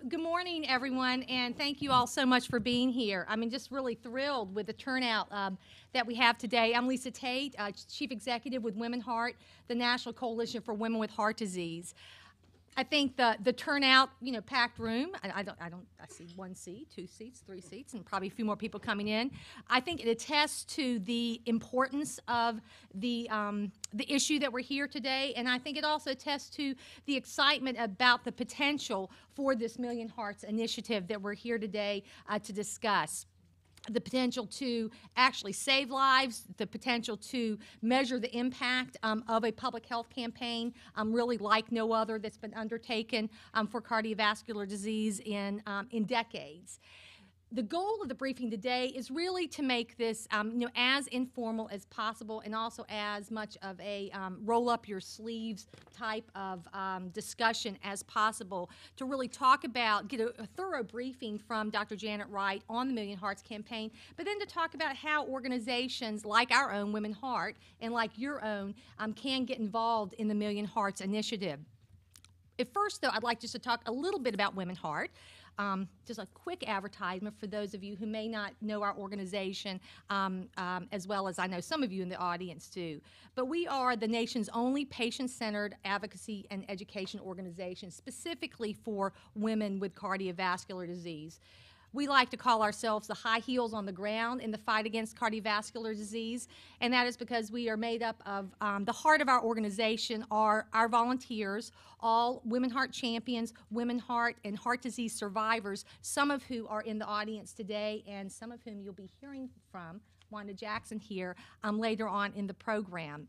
Good morning, everyone, and thank you all so much for being here. Just really thrilled with the turnout that we have today. I'm Lisa Tate, Chief Executive with WomenHeart, the National Coalition for Women with Heart Disease. I think the turnout, packed room. I see one seat, two seats, three seats, and probably a few more people coming in. I think it attests to the importance of the issue that we're here today, and I think it also attests to the excitement about the potential for this Million Hearts initiative that we're here today to discuss. The potential to actually save lives, the potential to measure the impact of a public health campaign really like no other that's been undertaken for cardiovascular disease in decades. The goal of the briefing today is really to make this as informal as possible and also as much of a roll up your sleeves type of discussion as possible to really talk about, get a thorough briefing from Dr. Janet Wright on the Million Hearts campaign, but then to talk about how organizations like our own Women Heart and like your own can get involved in the Million Hearts initiative. At first, though, I'd like just to talk a little bit about Women Heart. Just a quick advertisement for those of you who may not know our organization as well as I know some of you in the audience do. But we are the nation's only patient-centered advocacy and education organization specifically for women with cardiovascular disease. We like to call ourselves the high heels on the ground in the fight against cardiovascular disease, and that is because we are made up of, the heart of our organization are our volunteers, all Women Heart champions, Women Heart and heart disease survivors, some of who are in the audience today and some of whom you'll be hearing from, Wanda Jackson here, later on in the program.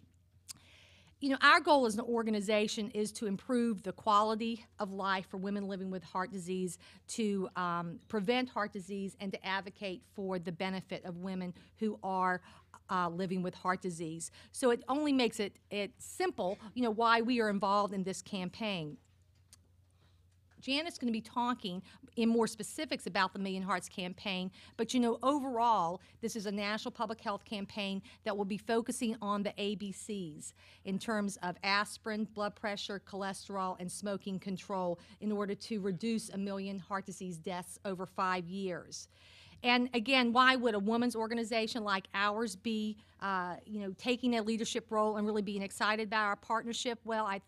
Our goal as an organization is to improve the quality of life for women living with heart disease, to prevent heart disease, and to advocate for the benefit of women who are living with heart disease. So it only makes it simple, why we are involved in this campaign. Janet's going to be talking in more specifics about the Million Hearts campaign, but overall, this is a national public health campaign that will be focusing on the ABCs in terms of aspirin, blood pressure, cholesterol, and smoking control in order to reduce 1 million heart disease deaths over 5 years. And again, why would a women's organization like ours be, taking a leadership role and really being excited about our partnership? Well, I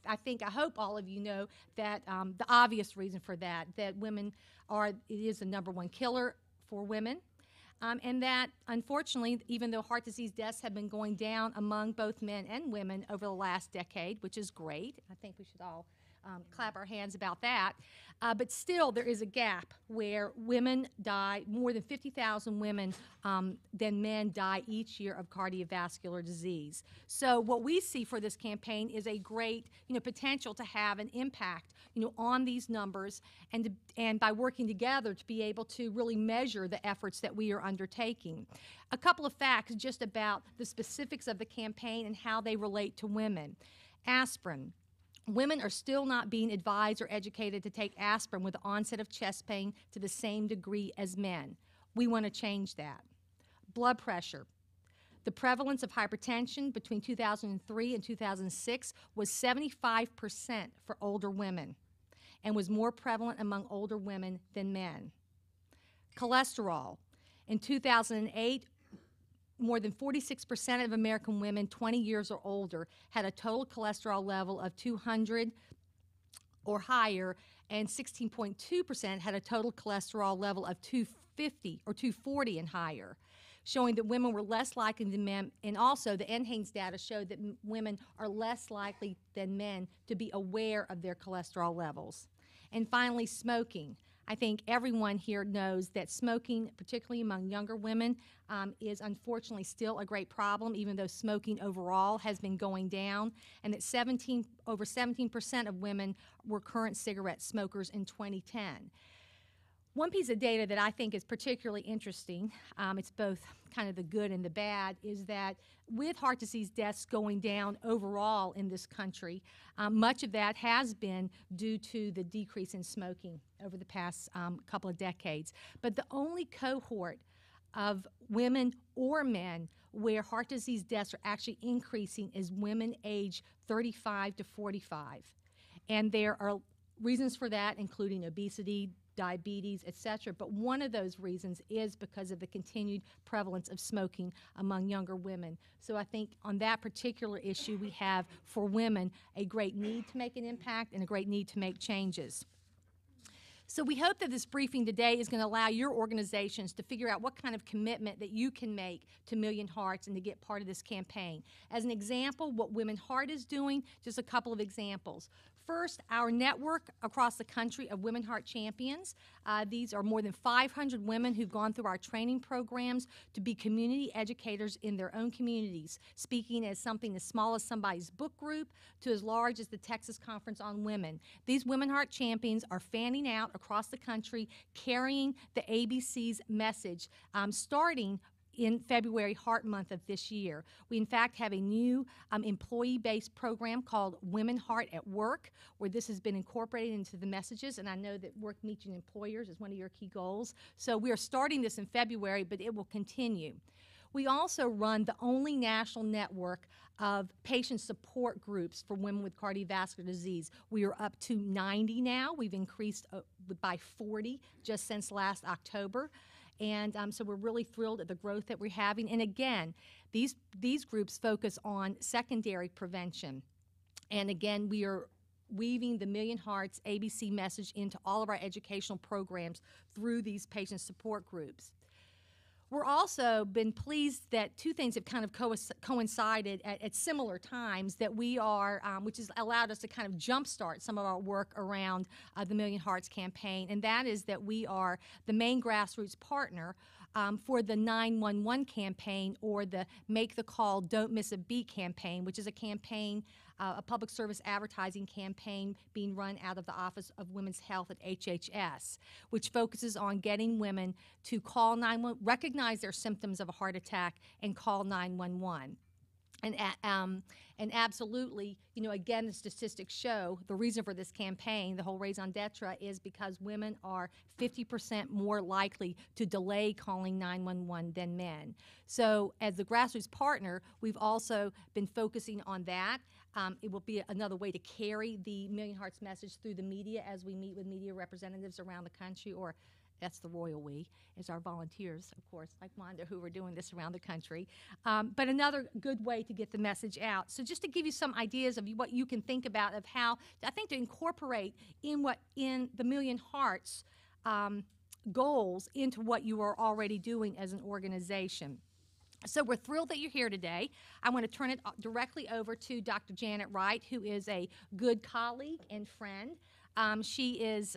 hope all of you know that the obvious reason for that women it is the #1 killer for women. And that, unfortunately, even though heart disease deaths have been going down among both men and women over the last decade, which is great, I think we should all clap our hands about that. But still, there is a gap where women die, more than 50,000 women than men die each year of cardiovascular disease. So what we see for this campaign is a great, potential to have an impact, on these numbers and by working together to be able to really measure the efforts that we are undertaking. A couple of facts just about the specifics of the campaign and how they relate to women. Aspirin. Women are still not being advised or educated to take aspirin with the onset of chest pain to the same degree as men. We want to change that. Blood pressure. The prevalence of hypertension between 2003 and 2006 was 75% for older women and was more prevalent among older women than men. Cholesterol. In 2008, more than 46% of American women 20 years or older had a total cholesterol level of 200 or higher, and 16.2% had a total cholesterol level of 250 or 240 and higher, showing that women were less likely than men, and also the NHANES data showed that women are less likely than men to be aware of their cholesterol levels. And finally, smoking. I think everyone here knows that smoking, particularly among younger women, is unfortunately still a great problem, even though smoking overall has been going down, and that over 17% of women were current cigarette smokers in 2010. One piece of data that I think is particularly interesting, it's both kind of the good and the bad, is that with heart disease deaths going down overall in this country, much of that has been due to the decrease in smoking over the past couple of decades. But the only cohort of women or men where heart disease deaths are actually increasing is women age 35 to 45. And there are Reasons for that including obesity, diabetes, etc. But one of those reasons is because of the continued prevalence of smoking among younger women. So I think on that particular issue, we have for women a great need to make an impact and a great need to make changes. So we hope that this briefing today is going to allow your organizations to figure out what kind of commitment that you can make to Million Hearts and to get part of this campaign. As an example, what WomenHeart is doing, just a couple of examples. First, our network across the country of WomenHeart champions. These are more than 500 women who've gone through our training programs to be community educators in their own communities, speaking as something as small as somebody's book group to as large as the Texas Conference on Women. These WomenHeart champions are fanning out across the country, carrying the ABC's message, starting in February, Heart Month of this year. We, in fact, have a new employee-based program called WomenHeart at Work, where this has been incorporated into the messages, and I know that work meeting employers is one of your key goals. So we are starting this in February, but it will continue. We also run the only national network of patient support groups for women with cardiovascular disease. We are up to 90 now. We've increased by 40 just since last October. And so we're really thrilled at the growth that we're having. And again, these groups focus on secondary prevention. And again, we are weaving the Million Hearts ABC message into all of our educational programs through these patient support groups. We're also been pleased that two things have kind of coincided at similar times that we are, which has allowed us to kind of jumpstart some of our work around the Million Hearts campaign, and that is that we are the main grassroots partner for the 911 campaign, or the Make the Call, Don't Miss a Beat campaign, which is a campaign, a public service advertising campaign being run out of the Office of Women's Health at HHS, which focuses on getting women to call 911, recognize their symptoms of a heart attack, and call 911. And absolutely, you know, again, the statistics show the reason for this campaign, the whole raison d'etre, is because women are 50% more likely to delay calling 911 than men. So as the grassroots partner, we've also been focusing on that. It will be another way to carry the Million Hearts message through the media as we meet with media representatives around the country, or that's the royal we, as our volunteers, of course, like Wanda, who are doing this around the country. But another good way to get the message out. So just to give you some ideas of what you can think about of how, I think, to incorporate in the Million Hearts goals into what you are already doing as an organization. So we're thrilled that you're here today. I want to turn it directly over to Dr. Janet Wright, who is a good colleague and friend. She is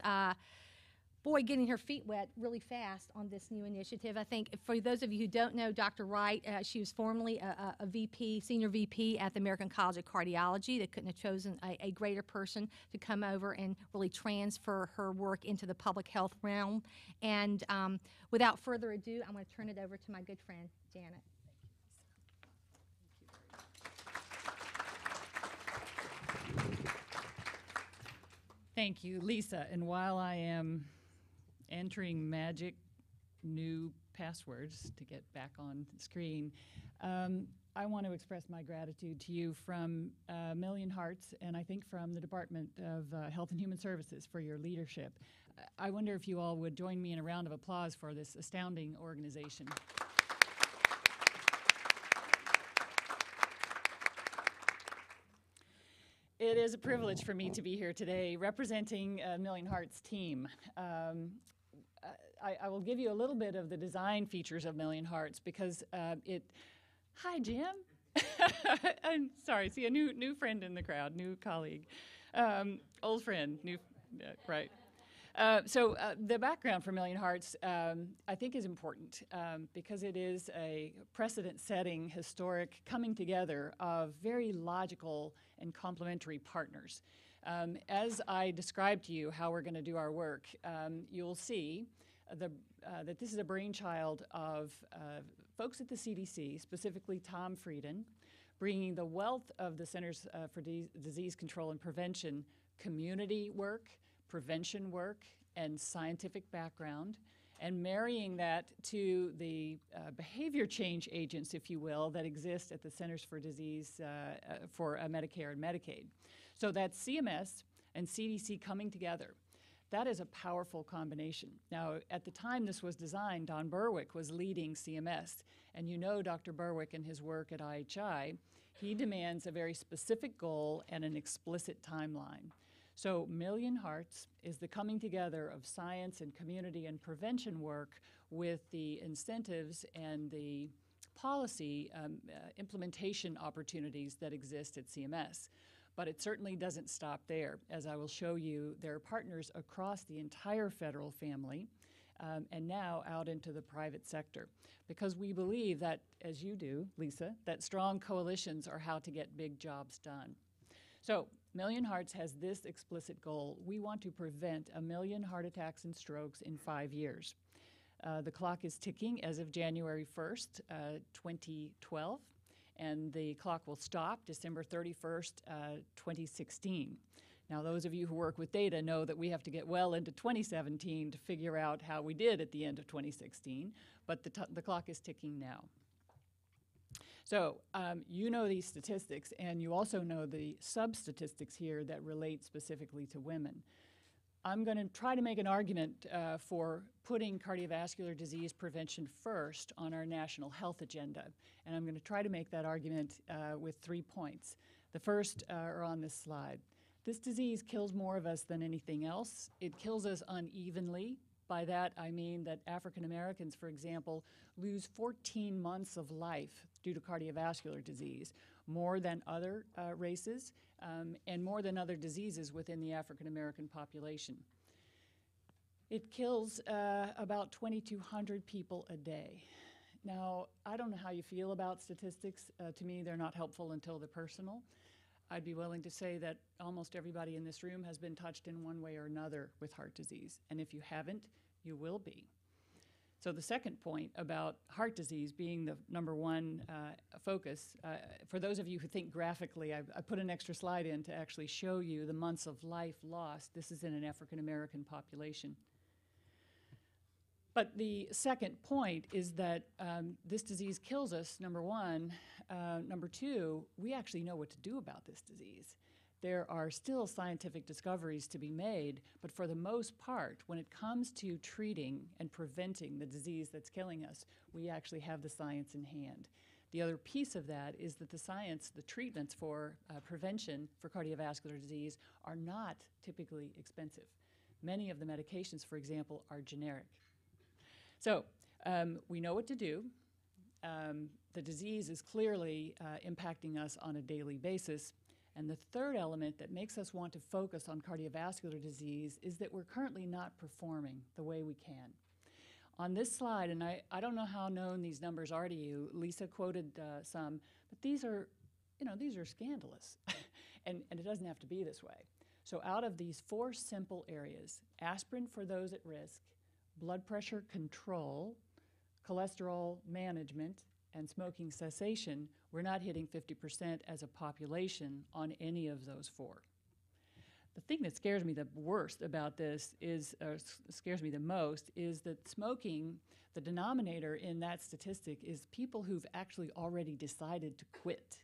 getting her feet wet really fast on this new initiative. I think for those of you who don't know Dr. Wright, she was formerly a VP, senior VP at the American College of Cardiology. They couldn't have chosen a greater person to come over and really transfer her work into the public health realm. And without further ado, I'm going to turn it over to my good friend, Janet. Thank you, Lisa. And while I am entering magic new passwords to get back on the screen, I want to express my gratitude to you from Million Hearts, and I think from the Department of Health and Human Services, for your leadership. I wonder if you all would join me in a round of applause for this astounding organization. It is a privilege for me to be here today representing Million Hearts team. I will give you a little bit of the design features of Million Hearts because hi Jim. I'm sorry, see a new friend in the crowd, new colleague, old friend, right. So the background for Million Hearts, I think, is important because it is a precedent-setting, historic coming together of very logical and complementary partners. As I describe to you how we're going to do our work, you'll see that this is a brainchild of folks at the CDC, specifically Tom Frieden, bringing the wealth of the Centers for Disease Control and Prevention community work, prevention work, and scientific background, and marrying that to the behavior change agents, if you will, that exist at the Centers for Disease for Medicare and Medicaid. So that's CMS, and CDC coming together. That is a powerful combination. Now, at the time this was designed, Don Berwick was leading CMS. And you know Dr. Berwick and his work at IHI, he demands a very specific goal and an explicit timeline. So Million Hearts is the coming together of science and community and prevention work with the incentives and the policy implementation opportunities that exist at CMS. But it certainly doesn't stop there. As I will show you, there are partners across the entire federal family and now out into the private sector. Because we believe that, as you do, Lisa, that strong coalitions are how to get big jobs done. So Million Hearts has this explicit goal. We want to prevent 1 million heart attacks and strokes in 5 years. The clock is ticking as of January 1st, 2012. And the clock will stop December 31st, 2016. Now, those of you who work with data know that we have to get well into 2017 to figure out how we did at the end of 2016, but the clock is ticking now. So you know these statistics, and you also know the sub-statistics here that relate specifically to women. I'm going to try to make an argument for putting cardiovascular disease prevention first on our national health agenda. And I'm going to try to make that argument with 3 points. The first are on this slide. This disease kills more of us than anything else. It kills us unevenly. By that, I mean that African Americans, for example, lose 14 months of life due to cardiovascular disease, more than other races and more than other diseases within the African American population. It kills about 2,200 people a day. Now, I don't know how you feel about statistics. To me, they're not helpful until they're personal. I'd be willing to say that almost everybody in this room has been touched in one way or another with heart disease. And if you haven't, you will be. So the second point about heart disease being the #1 focus, for those of you who think graphically, I put an extra slide in to actually show you the months of life lost. This is in an African American population. But the second point is that this disease kills us, #1. #2, we actually know what to do about this disease. There are still scientific discoveries to be made, but for the most part, when it comes to treating and preventing the disease that's killing us, we actually have the science in hand. The other piece of that is that the science, the treatments for prevention for cardiovascular disease are not typically expensive. Many of the medications, for example, are generic. So we know what to do. The disease is clearly impacting us on a daily basis. And the third element that makes us want to focus on cardiovascular disease is that we're currently not performing the way we can. On this slide, and I don't know how known these numbers are to you, Lisa quoted some, but these are scandalous. and it doesn't have to be this way. So out of these 4 simple areas, aspirin for those at risk, blood pressure control, cholesterol management, and smoking cessation, we're not hitting 50% as a population on any of those 4. The thing that scares me the worst about this is, scares me the most, is that smoking, the denominator in that statistic is people who've actually already decided to quit.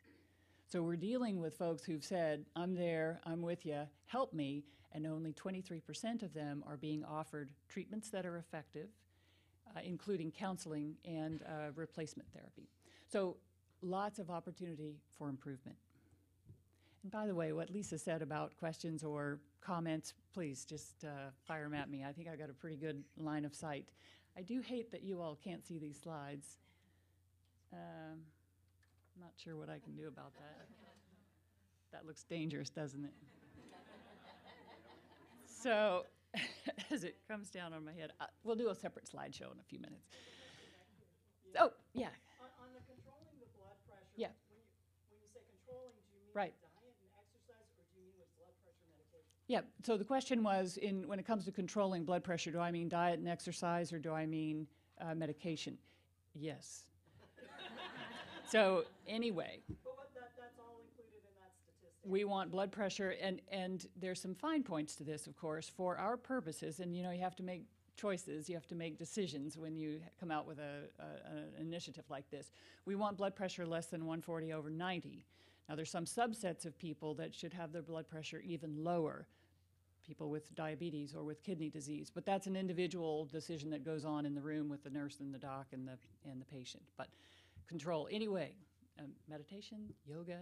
So we're dealing with folks who've said, I'm there, I'm with you, help me, and only 23% of them are being offered treatments that are effective, including counseling and replacement therapy. So lots of opportunity for improvement. And by the way, what Lisa said about questions or comments, please just fire them at me. I think I've got a pretty good line of sight. I do hate that you all can't see these slides. I'm not sure what I can do about that. That looks dangerous, doesn't it? So as it comes down on my head, we'll do a separate slideshow in a few minutes. Oh, yeah. On the controlling the blood pressure, Yeah. when you say controlling, do you mean Right. diet and exercise, or do you mean with blood pressure medication? Yeah, so the question was, when it comes to controlling blood pressure, do I mean diet and exercise, or do I mean medication? Yes. So anyway, But that's all included in that statistic. we want blood pressure, and there's some fine points to this, of course, for our purposes, and you have to make choices, you have to make decisions when you come out with an initiative like this. We want blood pressure less than 140/90. Now there's some subsets of people that should have their blood pressure even lower. people with diabetes or with kidney disease. But that's an individual decision that goes on in the room with the nurse and the doc and the patient. But control. Anyway, meditation, yoga.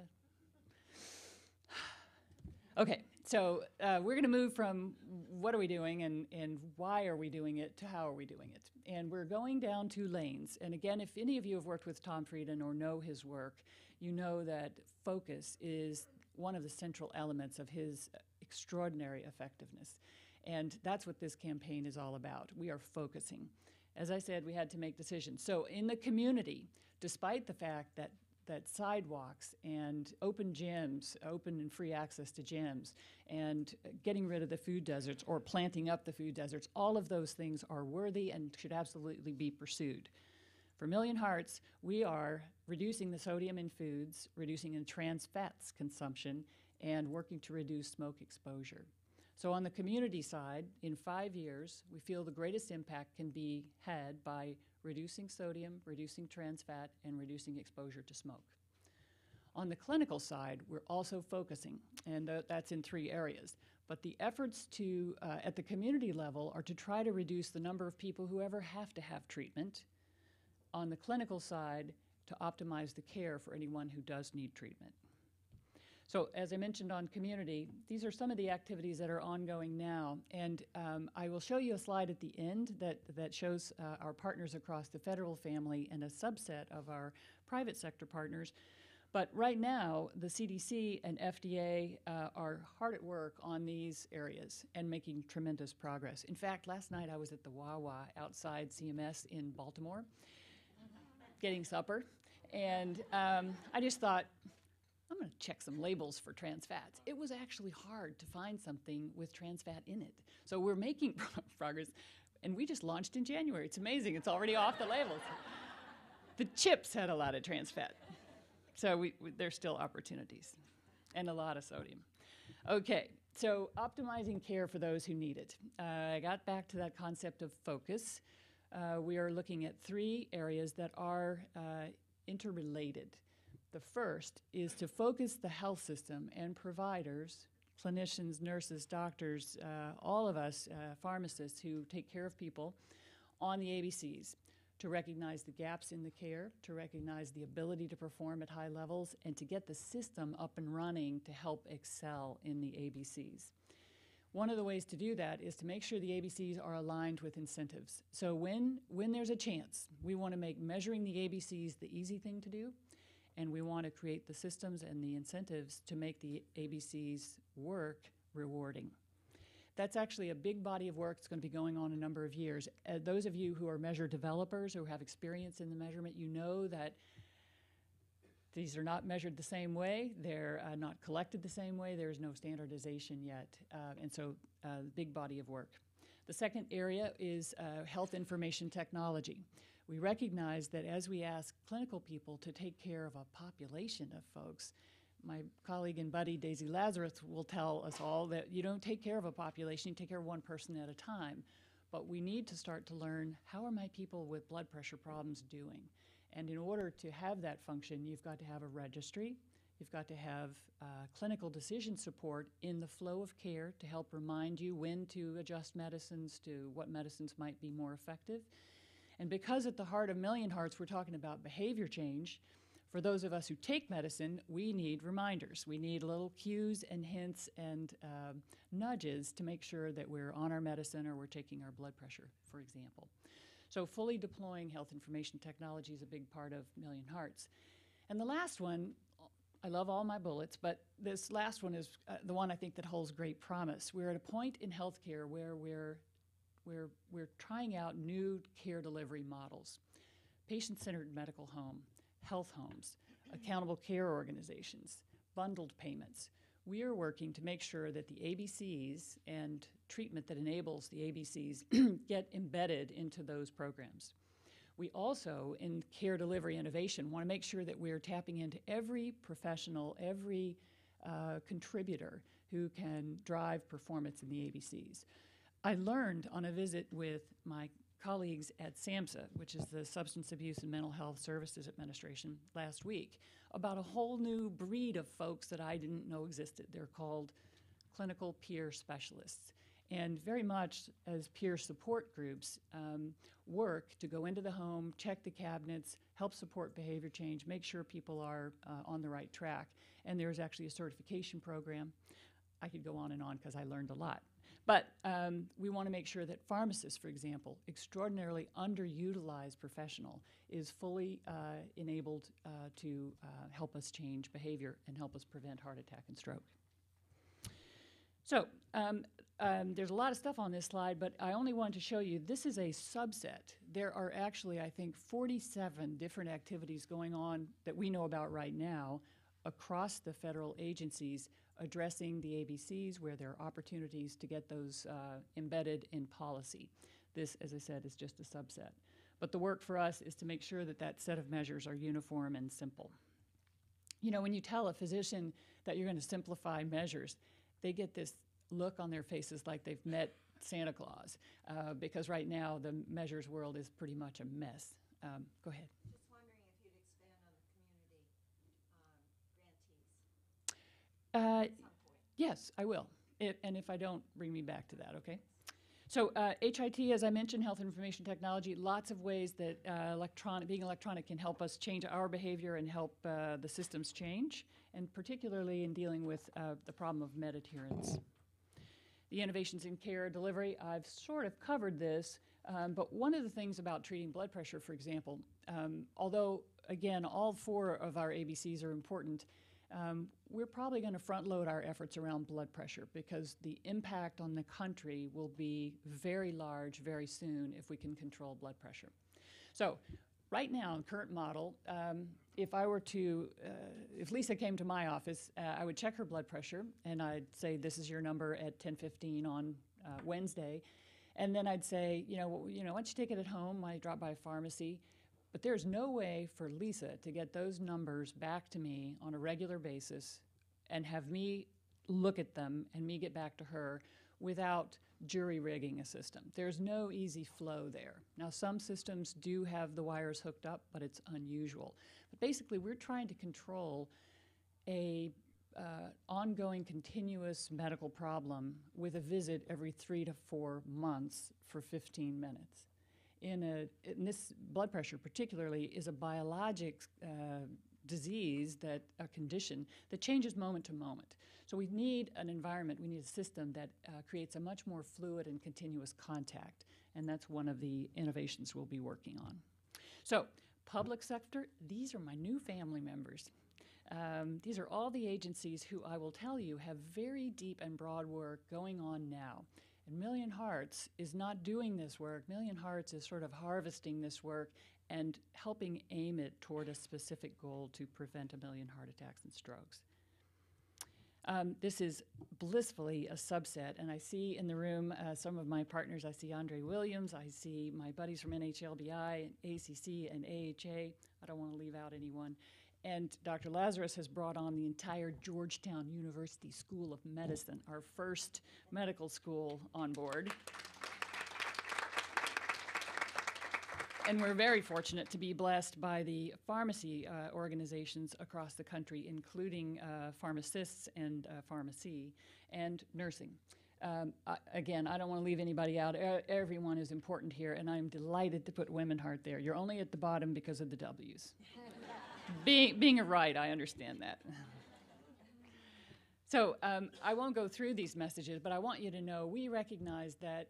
Okay, so we're going to move from what are we doing and why are we doing it to how are we doing it. And we're going down 2 lanes. And again, if any of you have worked with Tom Frieden or know his work, you know that focus is one of the central elements of his extraordinary effectiveness. And that's what this campaign is all about. We are focusing. As I said, we had to make decisions. So in the community, despite the fact that sidewalks and open gyms, open and free access to gyms, and getting rid of the food deserts or planting up the food deserts, all of those things are worthy and should absolutely be pursued. For Million Hearts, we are reducing the sodium in foods, reducing in trans fats consumption, and working to reduce smoke exposure. So on the community side, in 5 years, we feel the greatest impact can be had by reducing sodium, reducing trans fat, and reducing exposure to smoke. On the clinical side, we're also focusing, and that's in 3 areas. But the efforts to, at the community level, are to try to reduce the number of people who ever have to have treatment. On the clinical side, to optimize the care for anyone who does need treatment. So as I mentioned on community, these are some of the activities that are ongoing now. And I will show you a slide at the end that shows our partners across the federal family and a subset of our private sector partners. But right now, the CDC and FDA are hard at work on these areas and making tremendous progress. In fact, last night I was at the Wawa outside CMS in Baltimore getting supper. And I just thought, I'm going to check some labels for trans fats. It was actually hard to find something with trans fat in it. So we're making progress, and we just launched in January. It's amazing. It's already off the labels. The chips had a lot of trans fat. So there's still opportunities, and a lot of sodium. Okay, so optimizing care for those who need it. I got back to that concept of focus. We are looking at 3 areas that are interrelated. The first is to focus the health system and providers, clinicians, nurses, doctors, all of us, pharmacists who take care of people, on the ABCs, to recognize the gaps in the care, to recognize the ability to perform at high levels, and to get the system up and running to help excel in the ABCs. One of the ways to do that is to make sure the ABCs are aligned with incentives. So when there's a chance, we want to make measuring the ABCs the easy thing to do, and we want to create the systems and the incentives to make the ABCs work rewarding. That's actually a big body of work that's going to be going on a number of years. Those of you who are measure developers or have experience in the measurement, you know that these are not measured the same way. They're not collected the same way. There's no standardization yet, and so big body of work. The second area is health information technology. We recognize that as we ask clinical people to take care of a population of folks, my colleague and buddy Daisy Lazarus will tell us all that you don't take care of a population, you take care of one person at a time. But we need to start to learn, how are my people with blood pressure problems doing? And in order to have that function, you've got to have a registry, you've got to have clinical decision support in the flow of care to help remind you when to adjust medicines to what medicines might be more effective. And because at the heart of Million Hearts, we're talking about behavior change, for those of us who take medicine, we need reminders. We need little cues and hints and nudges to make sure that we're on our medicine or we're taking our blood pressure, for example. So fully deploying health information technology is a big part of Million Hearts. And the last one, I love all my bullets, but this last one is the one I think that holds great promise. We're at a point in healthcare where we're trying out new care delivery models. Patient-centered medical home, health homes, accountable care organizations, bundled payments. We are working to make sure that the ABCs and treatment that enables the ABCs get embedded into those programs. We also, in care delivery innovation, want to make sure that we're tapping into every professional, every contributor who can drive performance in the ABCs. I learned on a visit with my colleagues at SAMHSA, which is the Substance Abuse and Mental Health Services Administration, last week, about a whole new breed of folks that I didn't know existed. They're called clinical peer specialists. and very much as peer support groups work to go into the home, check the cabinets, help support behavior change, make sure people are on the right track. And there's actually a certification program. I could go on and on because I learned a lot. But we want to make sure that pharmacists, for example, extraordinarily underutilized professional, is fully enabled to help us change behavior and help us prevent heart attack and stroke. So there's a lot of stuff on this slide, but I only wanted to show you this is a subset. There are actually, I think, 47 different activities going on that we know about right now across the federal agencies addressing the ABCs where there are opportunities to get those embedded in policy. This, as I said, is just a subset. But the work for us is to make sure that that set of measures are uniform and simple. You know, when you tell a physician that you're going to simplify measures, they get this look on their faces like they've met Santa Claus, because right now the measures world is pretty much a mess. Go ahead. Just wondering if you'd expand on the community grantees at some point. Yes, I will. And if I don't, bring me back to that, okay? So HIT, as I mentioned, health information technology, lots of ways that being electronic can help us change our behavior and help the systems change, and particularly in dealing with the problem of med adherence. The innovations in care delivery, I've sort of covered this, but one of the things about treating blood pressure, for example, although, again, all 4 of our ABCs are important, we're probably going to front load our efforts around blood pressure because the impact on the country will be very large very soon if we can control blood pressure. So right now, in current model, if I were to, if Lisa came to my office, I would check her blood pressure and I'd say, this is your number at 10:15 on Wednesday. And then I'd say, why don't you take it at home? I drop by a pharmacy. But there's no way for Lisa to get those numbers back to me on a regular basis and have me look at them and me get back to her without jury-rigging a system. There's no easy flow there. Now, some systems do have the wires hooked up, but it's unusual. But basically, we're trying to control a ongoing, continuous medical problem with a visit every 3 to 4 months for 15 minutes. And this blood pressure particularly is a biologic disease, a condition that changes moment to moment. So we need an environment, we need a system that creates a much more fluid and continuous contact, and that's one of the innovations we'll be working on. So public sector, these are my new family members. These are all the agencies who I will tell you have very deep and broad work going on now. And Million Hearts is not doing this work. Million Hearts is sort of harvesting this work and helping aim it toward a specific goal to prevent 1 million heart attacks and strokes. This is blissfully a subset, and I see in the room some of my partners. I see Andre Williams. I see my buddies from NHLBI, and ACC, and AHA. I don't want to leave out anyone. And Dr. Lazarus has brought on the entire Georgetown University School of Medicine, our first medical school on board. And we're very fortunate to be blessed by the pharmacy organizations across the country, including pharmacists and pharmacy and nursing. Again, I don't want to leave anybody out. Everyone is important here, and I'm delighted to put WomenHeart there. You're only at the bottom because of the W's. Being a right, I understand that. So I won't go through these messages, but I want you to know we recognize that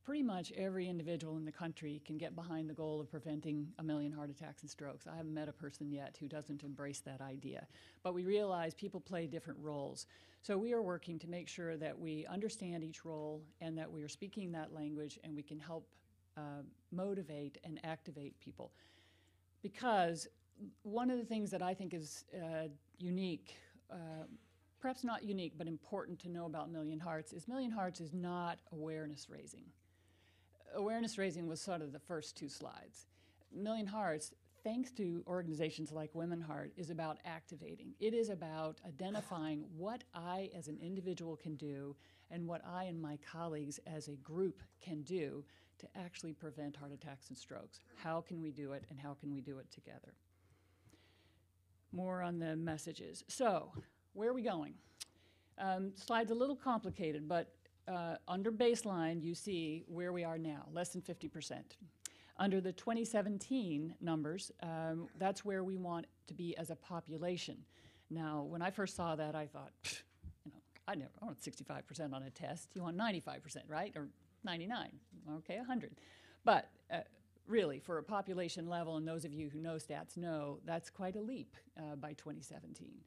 pretty much every individual in the country can get behind the goal of preventing 1 million heart attacks and strokes. I haven't met a person yet who doesn't embrace that idea. But we realize people play different roles. So we are working to make sure that we understand each role and that we are speaking that language and we can help motivate and activate people. Because one of the things that I think is unique, perhaps not unique, but important to know about Million Hearts is Million Hearts is not awareness raising. Awareness raising was sort of the first 2 slides. Million Hearts, thanks to organizations like WomenHeart, is about activating. It is about identifying what I as an individual can do and what I and my colleagues as a group can do to actually prevent heart attacks and strokes. How can we do it, and how can we do it together? More on the messages. So, where are we going? Slide's a little complicated, but under baseline, you see where we are now, less than 50%. Under the 2017 numbers, that's where we want to be as a population. Now, when I first saw that, I thought, I want 65% on a test. You want 95%, right? Or 99, okay, 100. But really, for a population level, and those of you who know stats know, that's quite a leap by 2017.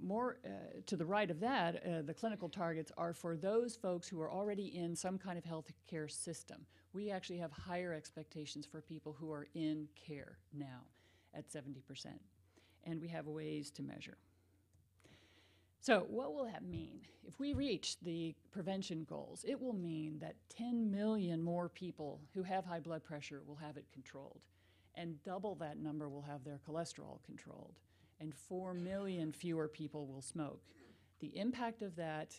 More to the right of that, the clinical targets are for those folks who are already in some kind of health care system. We actually have higher expectations for people who are in care now at 70%. And we have ways to measure. So what will that mean? If we reach the prevention goals, it will mean that 10 million more people who have high blood pressure will have it controlled. And double that number will have their cholesterol controlled. And 4 million fewer people will smoke. The impact of that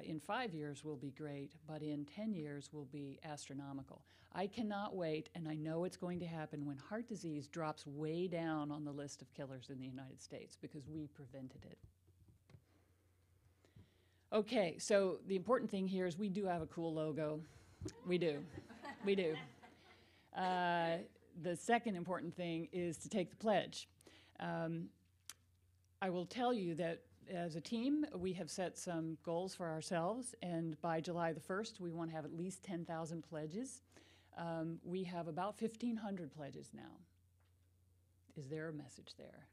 in 5 years will be great, but in 10 years will be astronomical. I cannot wait, and I know it's going to happen when heart disease drops way down on the list of killers in the United States because we prevented it. Okay, so the important thing here is we do have a cool logo. We do. We do. The second important thing is to take the pledge. I will tell you that as a team, we have set some goals for ourselves, and by July the 1st, we want to have at least 10,000 pledges. We have about 1,500 pledges now. Is there a message there?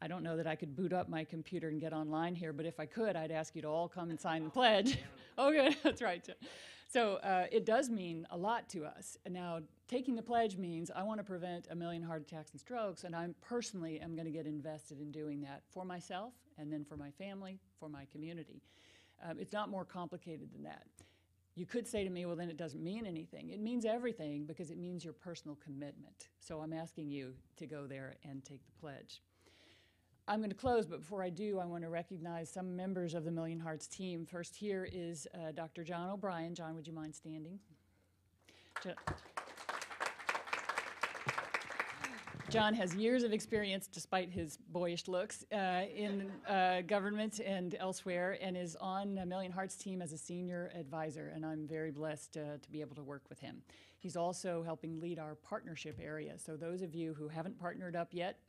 I don't know that I could boot up my computer and get online here, but if I could, I'd ask you to all come and sign the pledge. Oh, good, that's right. So it does mean a lot to us. Now, taking the pledge means I want to prevent 1 million heart attacks and strokes, and I personally am going to get invested in doing that for myself, and then for my family, for my community. It's not more complicated than that. You could say to me, well, then it doesn't mean anything. It means everything because it means your personal commitment. So I'm asking you to go there and take the pledge. I'm going to close, but before I do, I want to recognize some members of the Million Hearts team. First here is Dr. John O'Brien. John, would you mind standing? John has years of experience, despite his boyish looks, in government and elsewhere, and is on a Million Hearts team as a senior advisor, and I'm very blessed to be able to work with him. He's also helping lead our partnership area, so those of you who haven't partnered up yet,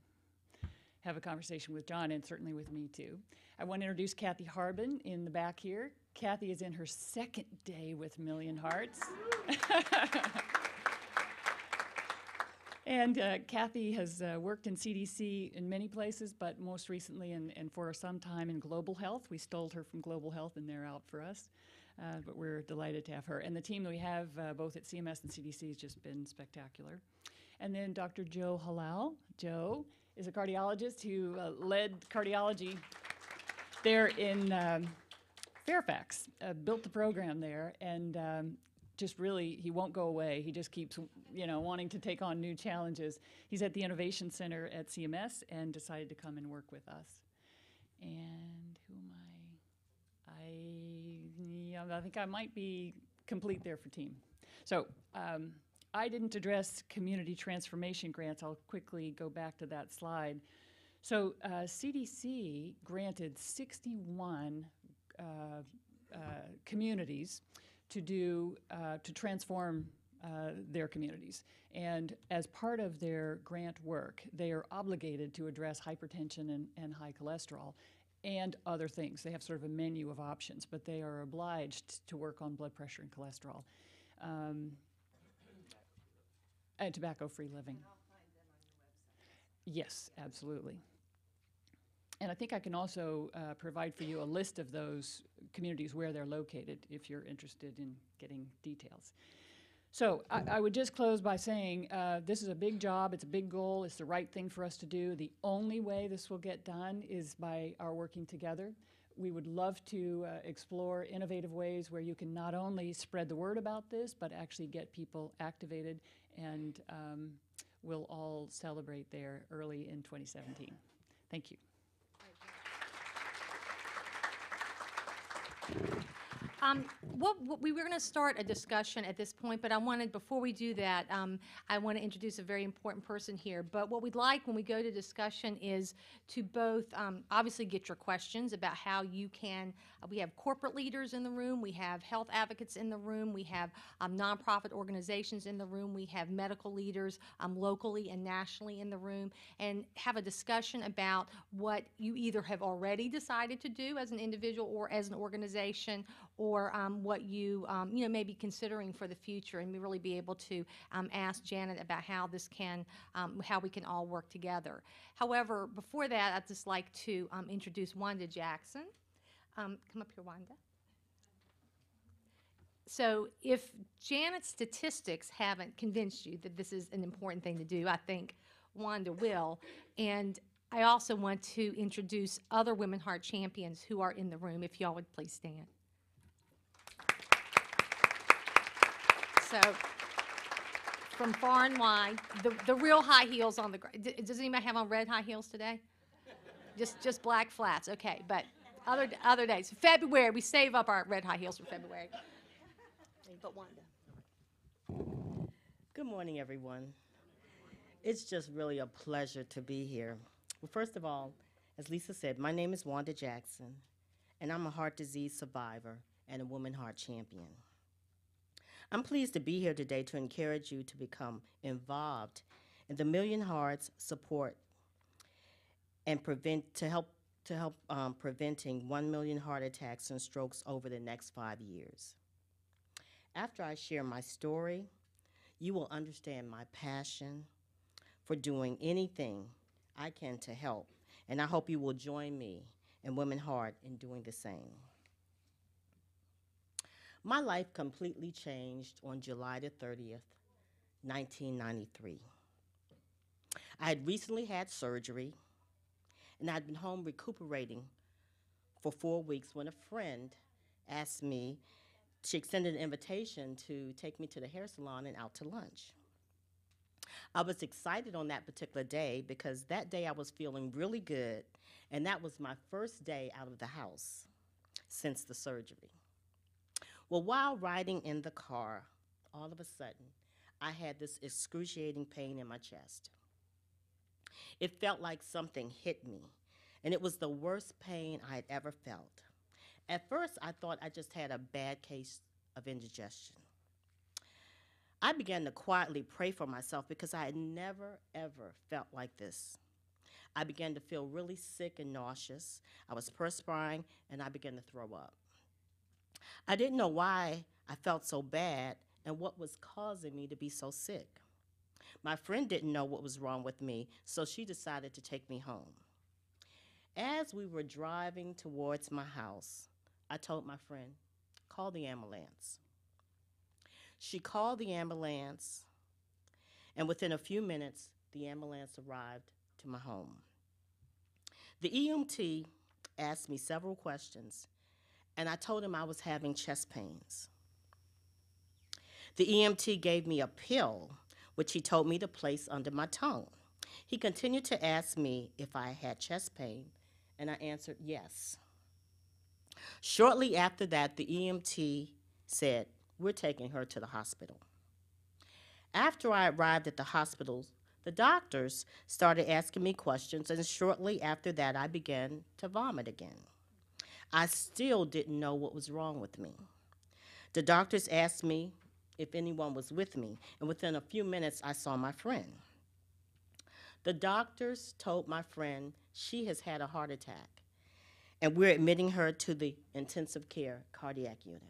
have a conversation with John, and certainly with me too. I want to introduce Kathy Harbin in the back here. Kathy is in her second day with Million Hearts. And Kathy has worked in CDC in many places, but most recently and for some time in Global Health. We stole her from Global Health, and they're out for us. But we're delighted to have her. And the team that we have both at CMS and CDC has just been spectacular. And then Dr. Joe Halal. Joe is a cardiologist who led cardiology there in Fairfax, built the program there, and just really, he won't go away. He just keeps, wanting to take on new challenges. He's at the Innovation Center at CMS and decided to come and work with us. And who am I? I think I might be complete there for team. So I didn't address community transformation grants. I'll quickly go back to that slide. So CDC granted 61 communities to transform their communities. And as part of their grant work, they are obligated to address hypertension and high cholesterol and other things. They have sort of a menu of options, but they are obliged to work on blood pressure and cholesterol. And tobacco-free living. I'll find them on your website. Yes, absolutely. And I think I can also provide for you a list of those communities where they're located if you're interested in getting details. So I would just close by saying this is a big job, it's a big goal, it's the right thing for us to do. The only way this will get done is by our working together. We would love to explore innovative ways where you can not only spread the word about this, but actually get people activated, and we'll all celebrate there early in 2017. Thank you. What we were going to start a discussion at this point, but before we do that, I want to introduce a very important person here. But what we'd like when we go to discussion is to both obviously get your questions about how you can. We have corporate leaders in the room, we have health advocates in the room, we have nonprofit organizations in the room, we have medical leaders locally and nationally in the room, and have a discussion about what you either have already decided to do as an individual or as an organization, or what you may be considering for the future, and we really be able to ask Janet about how this can, how we can all work together. However, before that, I'd just like to introduce Wanda Jackson. Come up here, Wanda. So if Janet's statistics haven't convinced you that this is an important thing to do, I think Wanda will. And I also want to introduce other Women Heart champions who are in the room, if y'all would please stand. So, from far and wide, the real high heels on the ground. Does anybody have on red high heels today? Just black flats, okay. But other days, February, we save up our red high heels for February. But Wanda. Good morning, everyone. It's just really a pleasure to be here. Well, first of all, as Lisa said, my name is Wanda Jackson, and I'm a heart disease survivor and a Women Heart champion. I'm pleased to be here today to encourage you to become involved in the Million Hearts support and help preventing 1 million heart attacks and strokes over the next 5 years. After I share my story, you will understand my passion for doing anything I can to help, and I hope you will join me and Women Heart in doing the same. My life completely changed on July the 30th, 1993. I had recently had surgery, and I'd been home recuperating for 4 weeks when a friend asked me, she extended an invitation to take me to the hair salon and out to lunch. I was excited on that particular day because that day I was feeling really good, and that was my first day out of the house since the surgery. Well, while riding in the car, all of a sudden, I had this excruciating pain in my chest. It felt like something hit me, and it was the worst pain I had ever felt. At first, I thought I just had a bad case of indigestion. I began to quietly pray for myself because I had never, ever felt like this. I began to feel really sick and nauseous. I was perspiring, and I began to throw up. I didn't know why I felt so bad and what was causing me to be so sick. My friend didn't know what was wrong with me, so she decided to take me home. As we were driving towards my house, I told my friend, call the ambulance. She called the ambulance, and within a few minutes, the ambulance arrived to my home. The EMT asked me several questions, and I told him I was having chest pains. The EMT gave me a pill, which he told me to place under my tongue. He continued to ask me if I had chest pain, and I answered yes. Shortly after that, the EMT said, we're taking her to the hospital. After I arrived at the hospital, the doctors started asking me questions, and shortly after that, I began to vomit again. I still didn't know what was wrong with me. The doctors asked me if anyone was with me, and within a few minutes, I saw my friend. The doctors told my friend she has had a heart attack, and we're admitting her to the intensive care cardiac unit.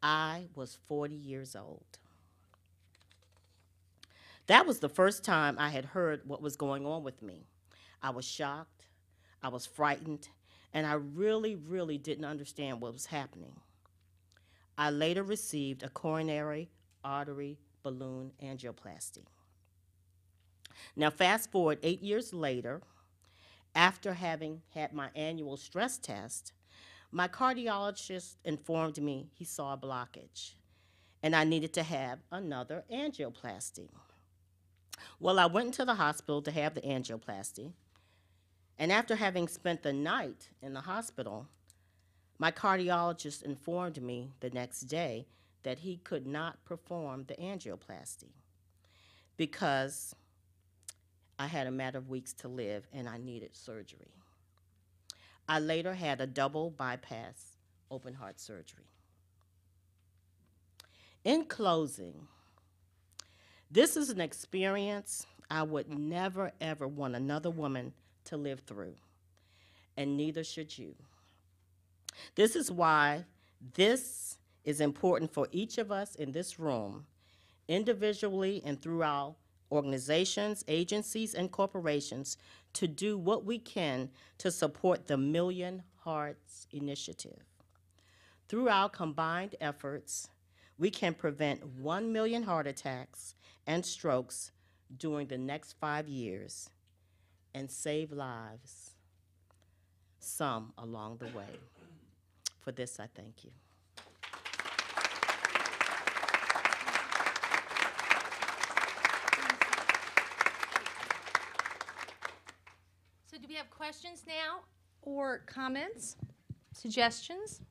I was 40 years old. That was the first time I had heard what was going on with me. I was shocked, I was frightened, and I really didn't understand what was happening. I later received a coronary artery balloon angioplasty. Now fast forward 8 years later, after having had my annual stress test, my cardiologist informed me he saw a blockage, and I needed to have another angioplasty. Well, I went into the hospital to have the angioplasty, and after having spent the night in the hospital, My cardiologist informed me the next day that he could not perform the angioplasty because I had a matter of weeks to live and I needed surgery. I later had a double bypass open heart surgery. In closing, this is an experience I would never, ever want another woman to live through, and neither should you. This is why this is important for each of us in this room, individually and through our organizations, agencies, and corporations, to do what we can to support the Million Hearts Initiative. Through our combined efforts, we can prevent 1 million heart attacks and strokes during the next 5 years and save lives, some along the way. For this, I thank you. So do we have questions now or comments, suggestions?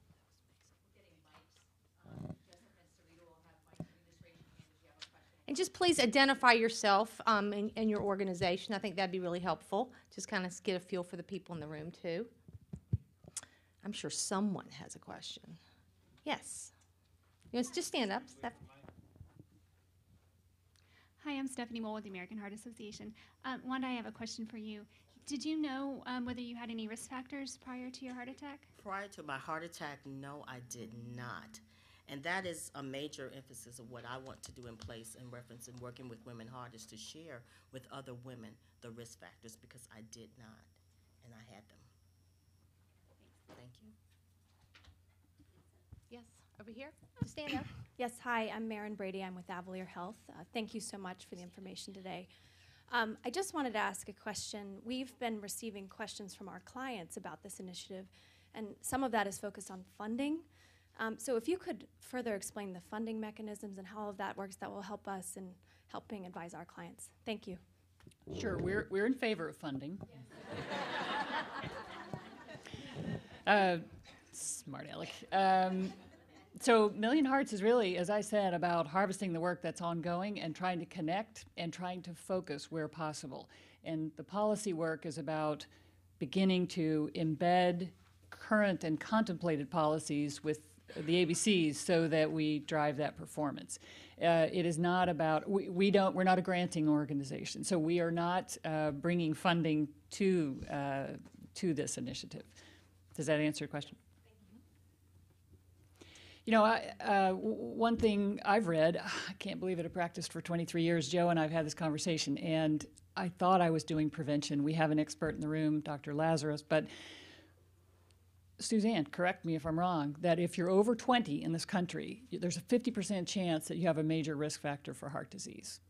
And just please identify yourself and your organization. I think that'd be really helpful. Just kind of get a feel for the people in the room, too. I'm sure someone has a question. Yes. You want to just stand up, Steph. Hi, I'm Stephanie Moll with the American Heart Association. Wanda, I have a question for you. Did you know whether you had any risk factors prior to your heart attack? Prior to my heart attack, no, I did not. And that is a major emphasis of what I want to do in place in reference in working with Women Heart is to share with other women the risk factors because I did not, and I had them. Thank you. Yes, over here. Just stand up. Yes, hi, I'm Maren Brady. I'm with Avalier Health. Thank you so much for the information today. I just wanted to ask a question. We've been receiving questions from our clients about this initiative, and some of that is focused on funding. So if you could further explain the funding mechanisms and how all of that works, that will help us in helping advise our clients. Thank you. Sure, we're in favor of funding. Smart aleck. So Million Hearts is really, as I said, about harvesting the work that's ongoing and trying to connect and trying to focus where possible. And the policy work is about beginning to embed current and contemplated policies with the ABCs so that we drive that performance. It is not about, we're not a granting organization, so we are not bringing funding to this initiative. Does that answer your question? You know, one thing I've read, I can't believe it, I practiced for 23 years. Joe and I have had this conversation, and I thought I was doing prevention. We have an expert in the room, Dr. Lazarus, but Suzanne, correct me if I'm wrong, that if you're over 20 in this country, there's a 50% chance that you have a major risk factor for heart disease.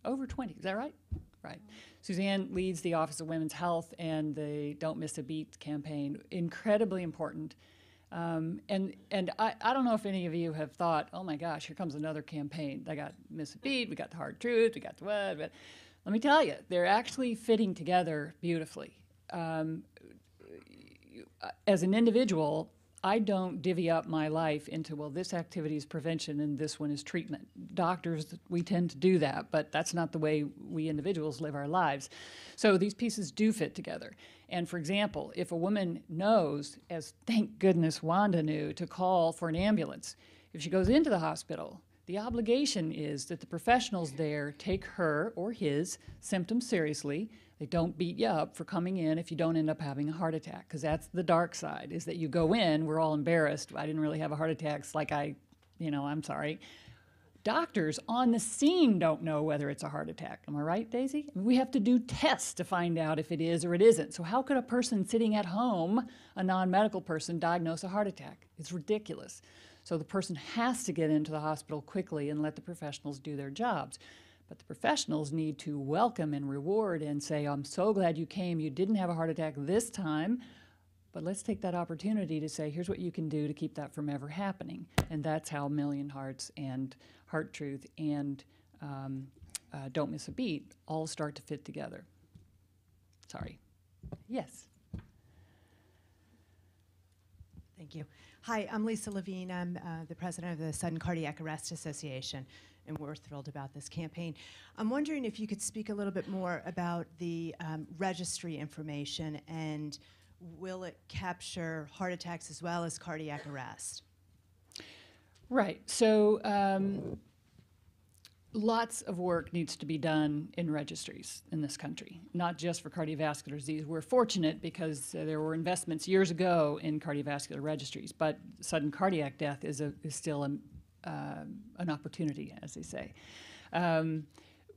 Over 20, is that right? Right. Suzanne leads the Office of Women's Health and the Don't Miss a Beat campaign, incredibly important. And I don't know if any of you have thought, oh my gosh, here comes another campaign. I got Miss a Beat, we got the Hard Truth, we got the what, but let me tell you, they're actually fitting together beautifully. As an individual, I don't divvy up my life into, well, this activity is prevention and this one is treatment. Doctors, we tend to do that, but that's not the way we individuals live our lives. So these pieces do fit together. And for example, if a woman knows, as thank goodness Wanda knew, to call for an ambulance, if she goes into the hospital, the obligation is that the professionals there take her or his symptoms seriously. They don't beat you up for coming in if you don't end up having a heart attack, because that's the dark side, is that you go in, we're all embarrassed. I didn't really have a heart attack. It's like I'm sorry. Doctors on the scene don't know whether it's a heart attack. Am I right, Daisy? I mean, we have to do tests to find out if it is or it isn't. So how could a person sitting at home, a non-medical person, diagnose a heart attack? It's ridiculous. So the person has to get into the hospital quickly and let the professionals do their jobs. But the professionals need to welcome and reward and say, I'm so glad you came. You didn't have a heart attack this time, but let's take that opportunity to say, here's what you can do to keep that from ever happening. And that's how Million Hearts and Heart Truth and Don't Miss a Beat all start to fit together. Sorry. Yes. Thank you. Hi, I'm Lisa Levine. I'm the president of the Sudden Cardiac Arrest Association, and we're thrilled about this campaign. I'm wondering if you could speak a little bit more about the registry information, and will it capture heart attacks as well as cardiac arrest? Right. So lots of work needs to be done in registries in this country, not just for cardiovascular disease. We're fortunate because there were investments years ago in cardiovascular registries, but sudden cardiac death is still an opportunity, as they say.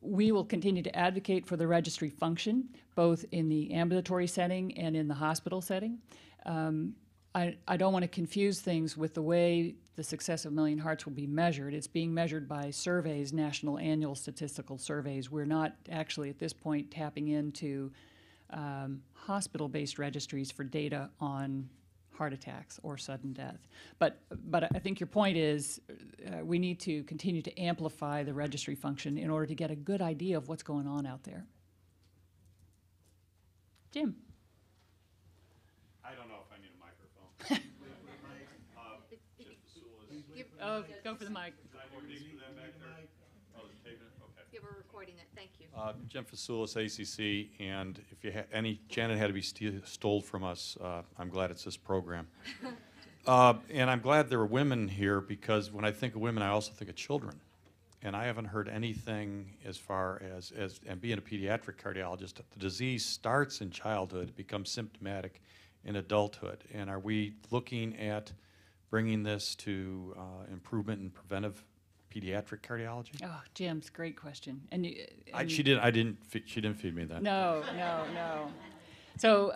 We will continue to advocate for the registry function, both in the ambulatory setting and in the hospital setting. I don't want to confuse things with the way the success of Million Hearts will be measured. It's being measured by surveys, national annual statistical surveys. We're not actually at this point tapping into hospital-based registries for data on heart attacks or sudden death. But I think your point is we need to continue to amplify the registry function in order to get a good idea of what's going on out there. Jim. I don't know if I need a microphone. Oh, go for the mic. Can I do these for them back there? Oh, they're taping it? Okay. Yeah, we're recording it. Thank you. Jim Fasoulis, ACC, and if you any Janet had to be stole from us, I'm glad it's this program. And I'm glad there are women here because when I think of women, I also think of children. And I haven't heard anything as far as and being a pediatric cardiologist, the disease starts in childhood, becomes symptomatic in adulthood. And are we looking at bringing this to improvement in preventive pediatric cardiology? Oh, Jim's great question. And, She didn't feed me that. No. So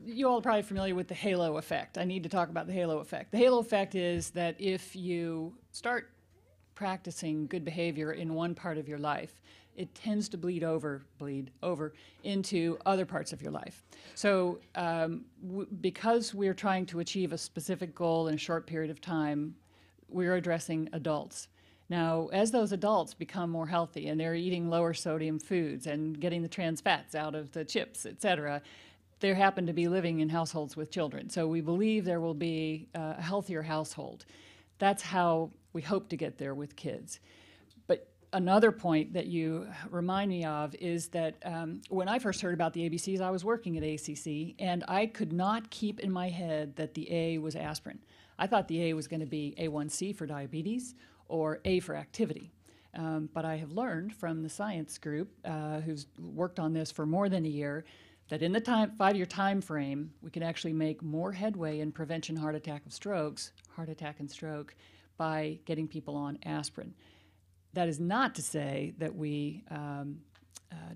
you all are probably familiar with the halo effect. I need to talk about the halo effect. The halo effect is that if you start practicing good behavior in one part of your life, it tends to bleed over into other parts of your life. So because we're trying to achieve a specific goal in a short period of time, we're addressing adults. Now, as those adults become more healthy and they're eating lower sodium foods and getting the trans fats out of the chips, et cetera, they happen to be living in households with children. So we believe there will be a healthier household. That's how we hope to get there with kids. Another point that you remind me of is that when I first heard about the ABCs, I was working at ACC, and I could not keep in my head that the A was aspirin. I thought the A was going to be A1C for diabetes or A for activity. But I have learned from the science group, who's worked on this for more than a year, that in the 5-year time frame, we can actually make more headway in prevention heart attack and stroke, by getting people on aspirin. That is not to say that we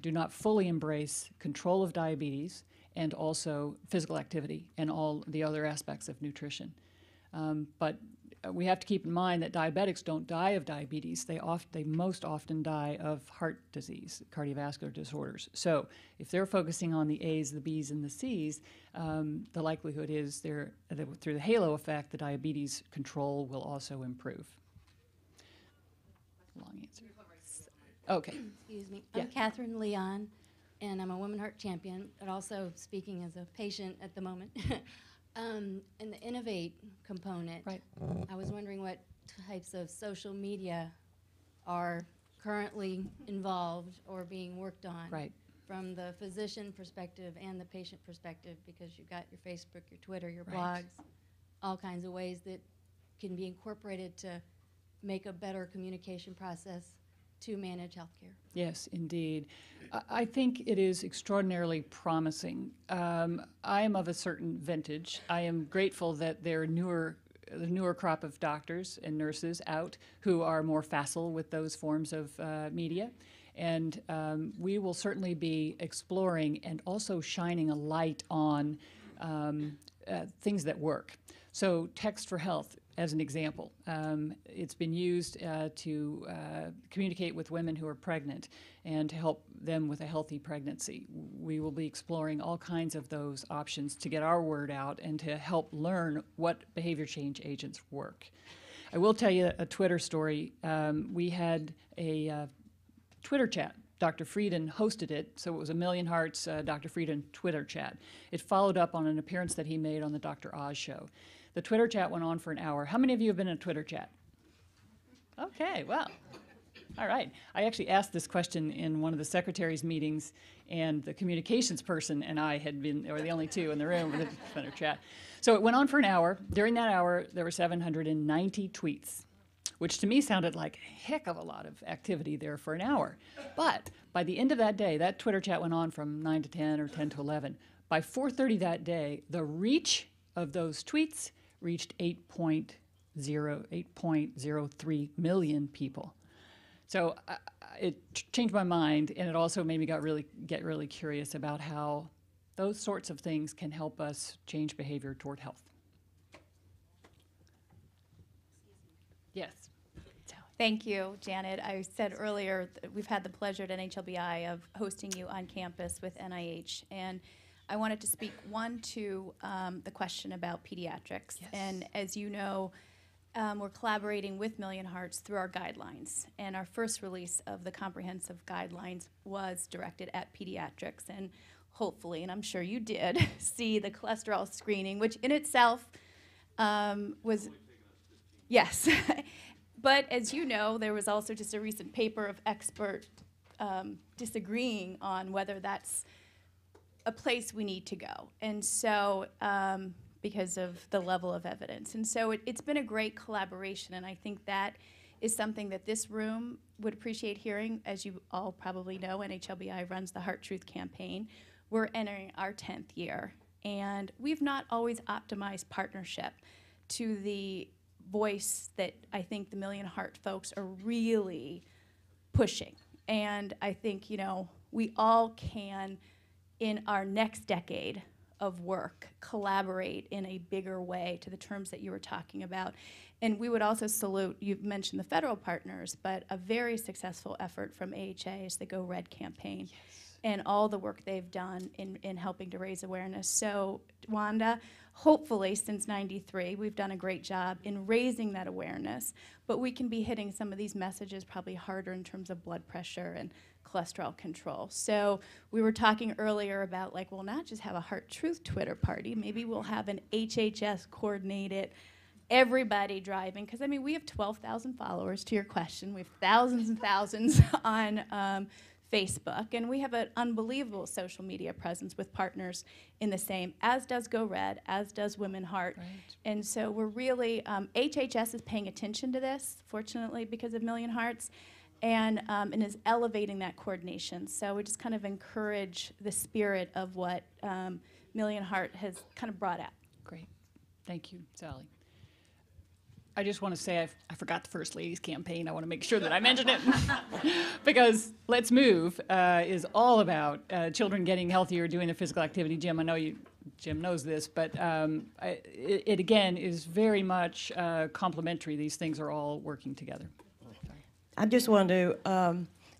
do not fully embrace control of diabetes and also physical activity and all the other aspects of nutrition. But we have to keep in mind that diabetics don't die of diabetes. They most often die of heart disease, cardiovascular disorders. So if they're focusing on the A's, the B's, and the C's, the likelihood is through the halo effect, the diabetes control will also improve. Long answer. Okay. Excuse me. Yeah. I'm Catherine Leon, and I'm a WomenHeart champion, but also speaking as a patient at the moment. And the innovate component. Right. I was wondering what types of social media are currently involved or being worked on. Right. From the physician perspective and the patient perspective, because you've got your Facebook, your Twitter, your Right. blogs, all kinds of ways that can be incorporated to make a better communication process to manage healthcare. Yes, indeed. I think it is extraordinarily promising. I am of a certain vintage. I am grateful that there are the newer crop of doctors and nurses out who are more facile with those forms of media. And we will certainly be exploring and also shining a light on things that work. So Text for Health, as an example, it's been used to communicate with women who are pregnant and to help them with a healthy pregnancy. We will be exploring all kinds of those options to get our word out and to help learn what behavior change agents work. I will tell you a Twitter story. We had a Twitter chat Dr. Frieden hosted it, so it was a Million Hearts Dr. Frieden Twitter chat. It followed up on an appearance that he made on the Dr. Oz show. The Twitter chat went on for an hour. How many of you have been in a Twitter chat? Okay, well, all right. I actually asked this question in one of the secretary's meetings, and the communications person and I were the only two in the room with the Twitter chat. So it went on for an hour. During that hour, there were 790 tweets, which to me sounded like a heck of a lot of activity there for an hour. But by the end of that day, that Twitter chat went on from 9 to 10 or 10 to 11. By 4:30 that day, the reach of those tweets reached 8.03 million people. So it changed my mind, and it also made me get really curious about how those sorts of things can help us change behavior toward health. Yes. Thank you, Janet. I said earlier that we've had the pleasure at NHLBI of hosting you on campus with NIH, and I wanted to speak, to the question about pediatrics. Yes. And as you know, we're collaborating with Million Hearts through our guidelines. And our first release of the comprehensive guidelines was directed at pediatrics. And hopefully, and I'm sure you did, see the cholesterol screening, which in itself was, yes. But as you know, there was also just a recent paper of expert disagreeing on whether that's a place we need to go. And so, because of the level of evidence. And so it's been a great collaboration, and I think that is something that this room would appreciate hearing. As you all probably know, NHLBI runs the Heart Truth campaign. We're entering our 10th year, and we've not always optimized partnership to the voice that I think the Million Heart folks are really pushing. And I think, we all can, in our next decade of work, collaborate in a bigger way to the terms that you were talking about. And we would also salute, you've mentioned the federal partners, but a very successful effort from AHA is the Go Red campaign. Yes. And all the work they've done in helping to raise awareness. So, Wanda, hopefully since '93, we've done a great job in raising that awareness, but we can be hitting some of these messages probably harder in terms of blood pressure and cholesterol control. So we were talking earlier about, we'll not just have a Heart Truth Twitter party, maybe we'll have an HHS coordinated, everybody driving, because we have 12,000 followers, to your question. We have thousands and thousands on Facebook, and we have an unbelievable social media presence with partners in the same, as does Go Red, as does WomenHeart. Right. And so we're really, HHS is paying attention to this, fortunately, because of Million Hearts, and is elevating that coordination. So we just kind of encourage the spirit of what Million Heart has kind of brought out. Great. Thank you, Sally. I just want to say I forgot the First Lady's campaign. I want to make sure that I mention it. Because Let's Move is all about children getting healthier, doing their physical activity. Jim, I know Jim knows this, but it again is very much complementary. These things are all working together. I just want to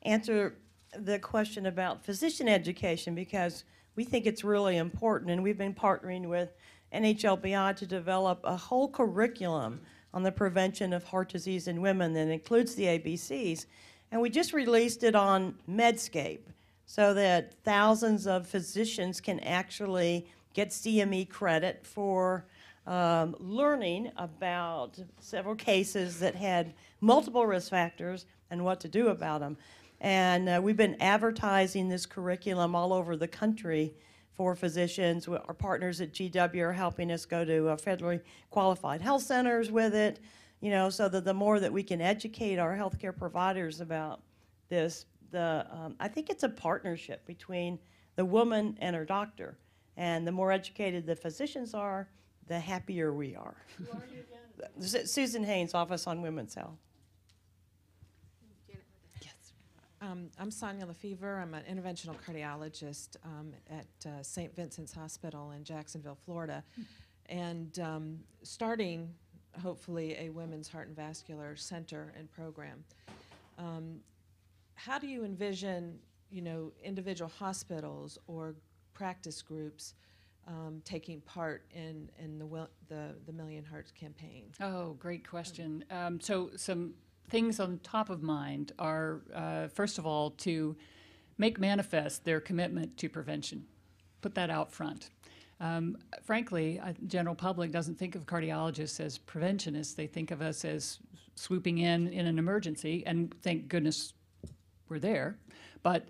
answer the question about physician education, because we think it's really important, and we've been partnering with NHLBI to develop a whole curriculum on the prevention of heart disease in women that includes the ABCs. And we just released it on Medscape so that thousands of physicians can actually get CME credit for learning about several cases that had multiple risk factors and what to do about them. And we've been advertising this curriculum all over the country for physicians. Our partners at GW are helping us go to federally qualified health centers with it, so that the more that we can educate our healthcare providers about this, I think it's a partnership between the woman and her doctor. And the more educated the physicians are, the happier we are. Who are you again? Susan Haynes, Office on Women's Health. I'm Sonia Lefevre. I'm an interventional cardiologist at St. Vincent's Hospital in Jacksonville, Florida, and starting, hopefully, a women's heart and vascular center and program. How do you envision, individual hospitals or practice groups taking part in the Million Hearts campaign? Oh, great question. So some things on top of mind are, first of all, to make manifest their commitment to prevention. Put that out front. Frankly, general public doesn't think of cardiologists as preventionists. They think of us as swooping in an emergency, and thank goodness we're there. But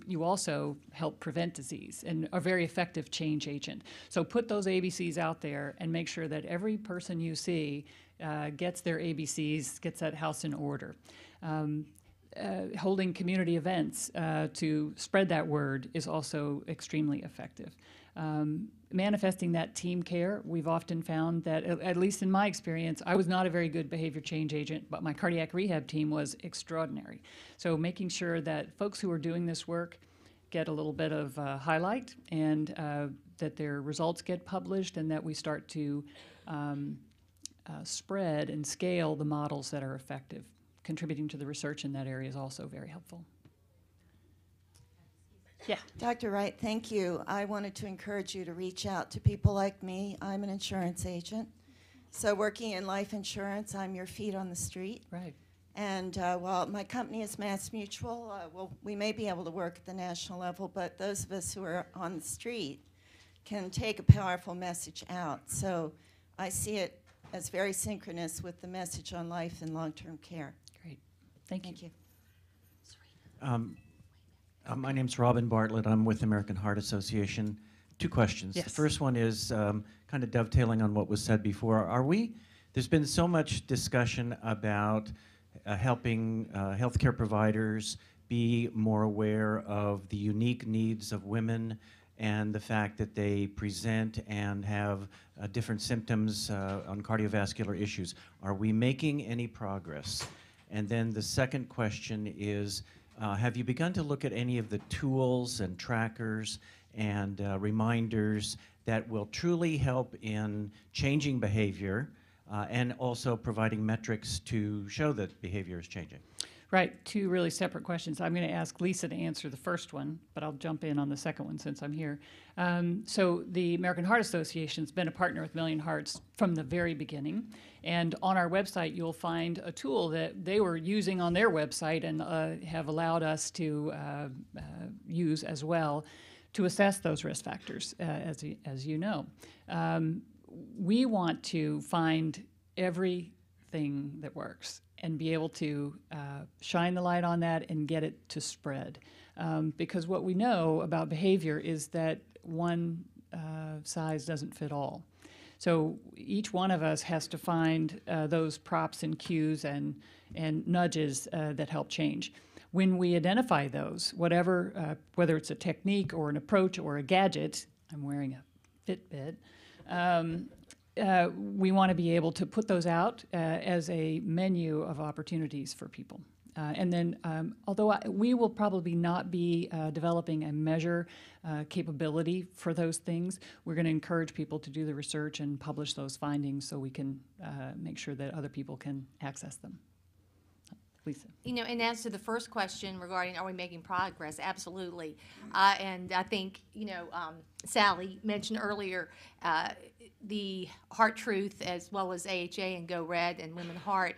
you also help prevent disease and a very effective change agent. So put those ABCs out there and make sure that every person you see gets their ABCs, gets that house in order. Holding community events to spread that word is also extremely effective. Manifesting that team care, we've often found that, at least in my experience, I was not a very good behavior change agent, but my cardiac rehab team was extraordinary. So making sure that folks who are doing this work get a little bit of highlight, and that their results get published, and that we start to spread and scale the models that are effective. Contributing to the research in that area is also very helpful. Yeah. Dr. Wright, thank you. I wanted to encourage you to reach out to people like me. I'm an insurance agent. So working in life insurance, I'm your feet on the street. Right. And while my company is Mass Mutual, well, we may be able to work at the national level, but those of us who are on the street can take a powerful message out. So I see it as very synchronous with the message on life and long-term care. Great. Thank you. Thank you. My name's Robin Bartlett. I'm with American Heart Association. Two questions. Yes. The first one is kind of dovetailing on what was said before. There's been so much discussion about helping healthcare providers be more aware of the unique needs of women and the fact that they present and have different symptoms on cardiovascular issues. Are we making any progress? And then the second question is, have you begun to look at any of the tools and trackers and reminders that will truly help in changing behavior and also providing metrics to show that behavior is changing? Right, two really separate questions. I'm going to ask Lisa to answer the first one, but I'll jump in on the second one since I'm here. So the American Heart Association has been a partner with Million Hearts from the very beginning. And on our website, you'll find a tool that they were using on their website and have allowed us to use as well to assess those risk factors, as you know. We want to find everything that works and be able to shine the light on that and get it to spread. Because what we know about behavior is that one size doesn't fit all. So each one of us has to find those props and cues and nudges that help change. When we identify those, whatever, whether it's a technique or an approach or a gadget, I'm wearing a Fitbit, we want to be able to put those out as a menu of opportunities for people. And then, although we will probably not be developing a measure capability for those things, we're going to encourage people to do the research and publish those findings so we can make sure that other people can access them. Lisa. You know, and as to the first question regarding are we making progress, absolutely. And I think, you know, Sally mentioned earlier the Heart Truth as well as AHA and Go Red and WomenHeart,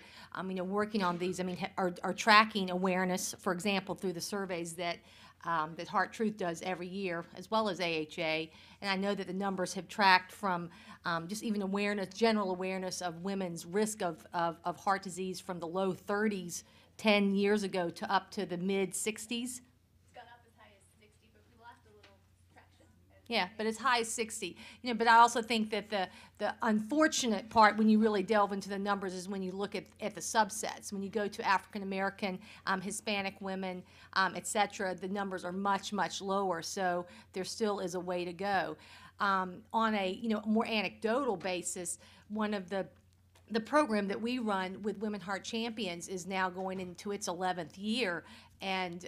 you know, working on these, I mean, are tracking awareness, for example, through the surveys that that Heart Truth does every year, as well as AHA. And I know that the numbers have tracked from just even awareness, general awareness of women's risk of heart disease from the low 30s 10 years ago to up to the mid 60s. Yeah, but as high as 60. You know, but I also think that the unfortunate part when you really delve into the numbers is when you look at the subsets. When you go to African American, Hispanic women, et cetera, the numbers are much, much lower. So there still is a way to go. On a more anecdotal basis, one of the program that we run with Women Heart Champions is now going into its 11th year, and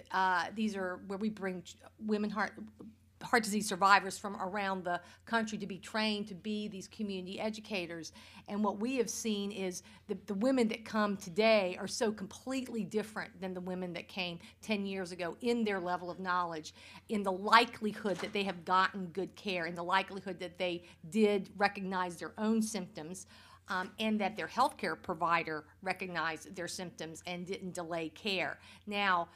these are where we bring women heart disease survivors from around the country to be trained to be these community educators. And what we have seen is the women that come today are so completely different than the women that came 10 years ago in their level of knowledge, in the likelihood that they have gotten good care, in the likelihood that they did recognize their own symptoms, and that their healthcare provider recognized their symptoms and didn't delay care. Now,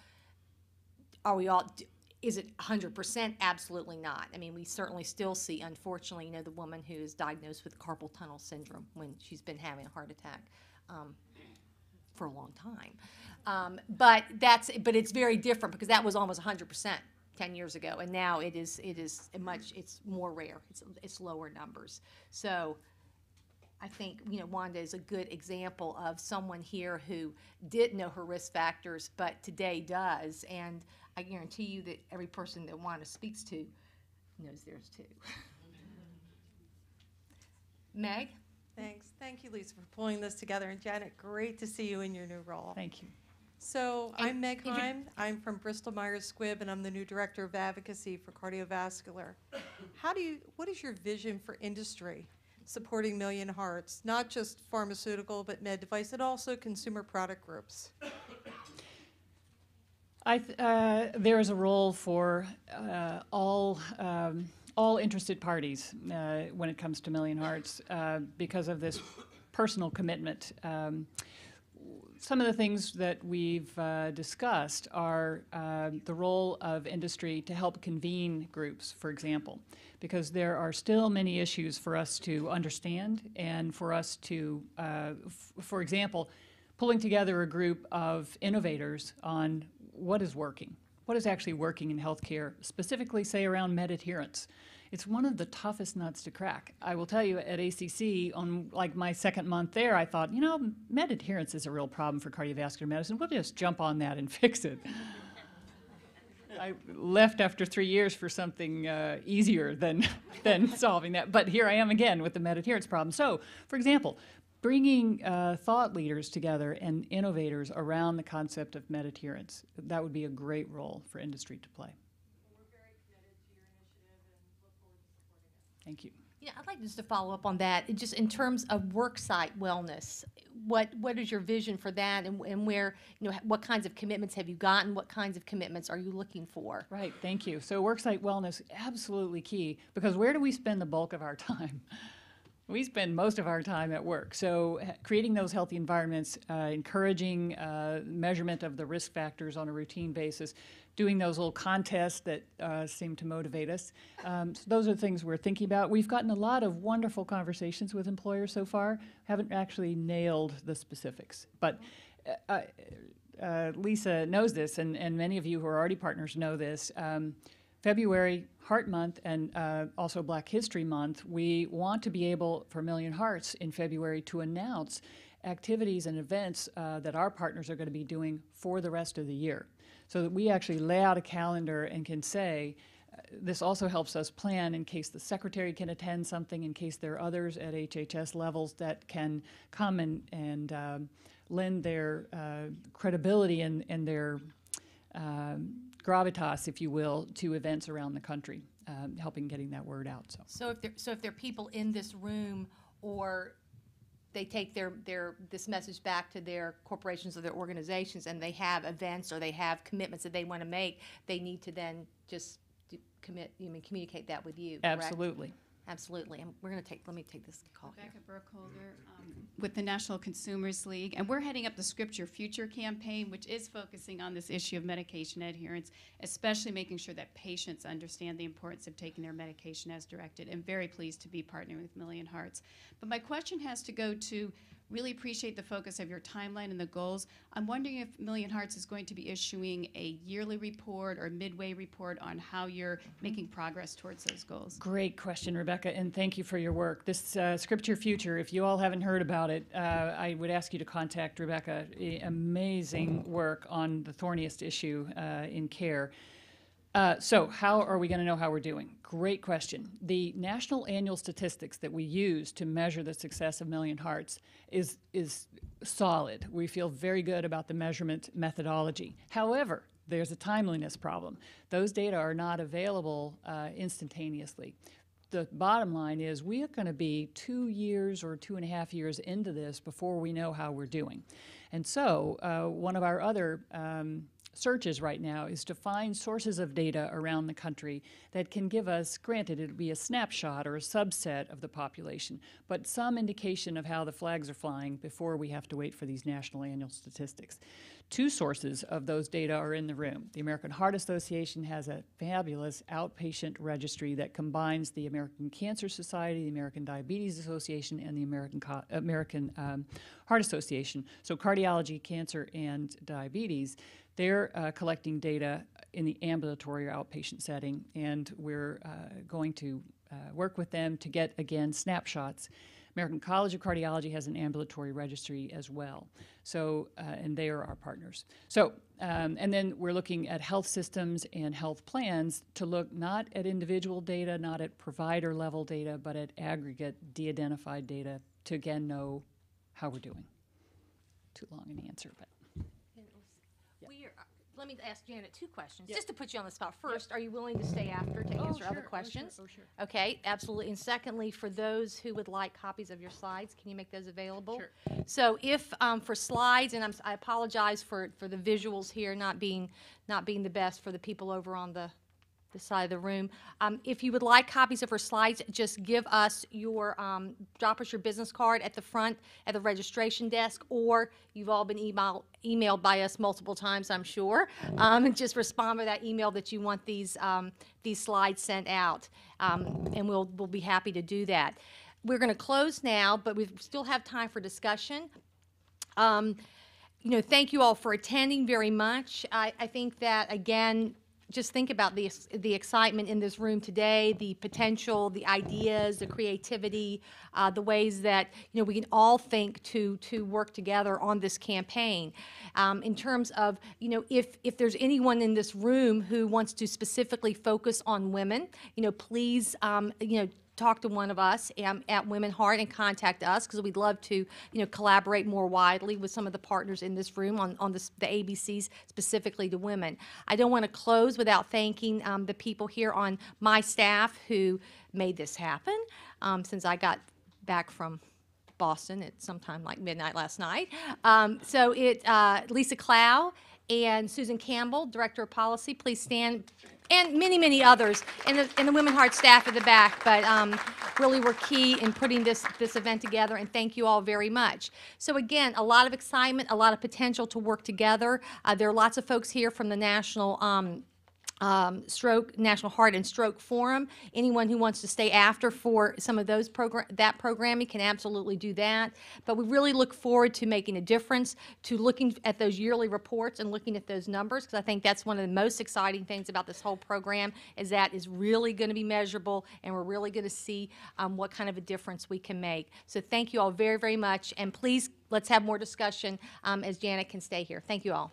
are we all... Is it 100%? Absolutely not. I mean, we certainly still see, unfortunately, you know, the woman who is diagnosed with carpal tunnel syndrome when she's been having a heart attack for a long time. But it's very different because that was almost 100% 10 years ago, and now it's more rare. It's lower numbers. So I think, you know, Wanda is a good example of someone here who did know her risk factors, but today does. And I guarantee you that every person that Wanda speaks to knows theirs too. Meg? Thanks. Thank you, Lisa, for pulling this together. And Janet, great to see you in your new role. Thank you. So And I'm Meg Heim. I'm from Bristol Myers Squibb, and I'm the new Director of Advocacy for Cardiovascular. What is your vision for industry supporting Million Hearts, not just pharmaceutical, but med device, and also consumer product groups? There is a role for all interested parties when it comes to Million Hearts because of this personal commitment. Some of the things that we've discussed are the role of industry to help convene groups, for example, because there are still many issues for us to understand and for us to, for example, pulling together a group of innovators on what is working, what is actually working in healthcare, specifically, say, around med adherence. It's one of the toughest nuts to crack. I will tell you, at ACC, on like my second month there, I thought, you know, med adherence is a real problem for cardiovascular medicine. We'll just jump on that and fix it. I left after 3 years for something easier than solving that. But here I am again with the med adherence problem. So, for example, bringing thought leaders together and innovators around the concept of med adherence, that would be a great role for industry to play. Thank you. Yeah, I'd like just to follow up on that. Just in terms of worksite wellness, what is your vision for that, and where, you know, what kinds of commitments have you gotten? What kinds of commitments are you looking for? Right, thank you. So worksite wellness, absolutely key, because where do we spend the bulk of our time? We spend most of our time at work. So creating those healthy environments, encouraging measurement of the risk factors on a routine basis, doing those little contests that seem to motivate us. So those are the things we're thinking about. We've gotten a lot of wonderful conversations with employers so far. Haven't actually nailed the specifics. But Lisa knows this, and many of you who are already partners know this. February, Heart Month, and also Black History Month, we want to be able, for Million Hearts in February, to announce activities and events that our partners are going to be doing for the rest of the year, so that we actually lay out a calendar and can say, this also helps us plan in case the secretary can attend something, in case there are others at HHS levels that can come and lend their credibility and their gravitas, if you will, to events around the country, helping getting that word out. So if there are people in this room, or they take this message back to their corporations or their organizations, and they have events or they have commitments that they want to make, they need to then just communicate that with you. Correct? Absolutely. Absolutely. And let me take this call here. Rebecca Burkholder with the National Consumers League, and we're heading up the Script Your Future campaign, which is focusing on this issue of medication adherence, especially making sure that patients understand the importance of taking their medication as directed. And very pleased to be partnering with Million Hearts. But my question has to go to, really appreciate the focus of your timeline and the goals. I'm wondering if Million Hearts is going to be issuing a yearly report or midway report on how you're making progress towards those goals. Great question, Rebecca, and thank you for your work. This Script Your Future, if you all haven't heard about it, I would ask you to contact Rebecca. Amazing work on the thorniest issue in care. So how are we going to know how we're doing? Great question. The national annual statistics that we use to measure the success of Million Hearts is solid. We feel very good about the measurement methodology. However, there's a timeliness problem. Those data are not available instantaneously. The bottom line is we are going to be 2 years or 2.5 years into this before we know how we're doing. And so one of our other searches right now is to find sources of data around the country that can give us, granted it'll be a snapshot or a subset of the population, but some indication of how the flags are flying before we have to wait for these national annual statistics. Two sources of those data are in the room. The American Heart Association has a fabulous outpatient registry that combines the American Cancer Society, the American Diabetes Association, and the American Heart Association. So cardiology, cancer, and diabetes, they're collecting data in the ambulatory or outpatient setting, and we're going to work with them to get, again, snapshots. American College of Cardiology has an ambulatory registry as well. So, and they are our partners. So, and then we're looking at health systems and health plans to look not at individual data, not at provider level data, but at aggregate de-identified data to again know how we're doing. Too long an answer, but. Let me ask Janet 2 questions, just to put you on the spot. First, are you willing to stay after to answer other questions? Sure. Okay, absolutely. And secondly, for those who would like copies of your slides, can you make those available? Sure. So if for slides, and I apologize for the visuals here not being the best for the people over on the side of the room. If you would like copies of her slides, just give us your, drop us your business card at the front at the registration desk, or you've all been emailed by us multiple times, I'm sure. Just respond with that email that you want these slides sent out, and we'll be happy to do that. We're going to close now, but we still have time for discussion. You know, thank you all for attending very much. I think that, again, just think about the excitement in this room today, the potential, the ideas, the creativity, the ways that, you know, we can all think to work together on this campaign. In terms of, you know, if there's anyone in this room who wants to specifically focus on women, you know, please, you know, talk to one of us at WomenHeart and contact us, because we'd love to, you know, collaborate more widely with some of the partners in this room on the ABCs specifically to women. I don't want to close without thanking the people here on my staff who made this happen since I got back from Boston at sometime like midnight last night. So Lisa Clow and Susan Campbell, Director of Policy, please stand, and many, many others, and the WomenHeart staff at the back, but really were key in putting this event together, and thank you all very much. So again, a lot of excitement, a lot of potential to work together. There are lots of folks here from the National Heart and Stroke Forum. Anyone who wants to stay after for some of those programming can absolutely do that. But we really look forward to making a difference, to looking at those yearly reports and looking at those numbers, because I think that's one of the most exciting things about this whole program, is that is really going to be measurable, and we're really going to see what kind of a difference we can make. So thank you all very, very much, and please let's have more discussion as Janet can stay here. Thank you all.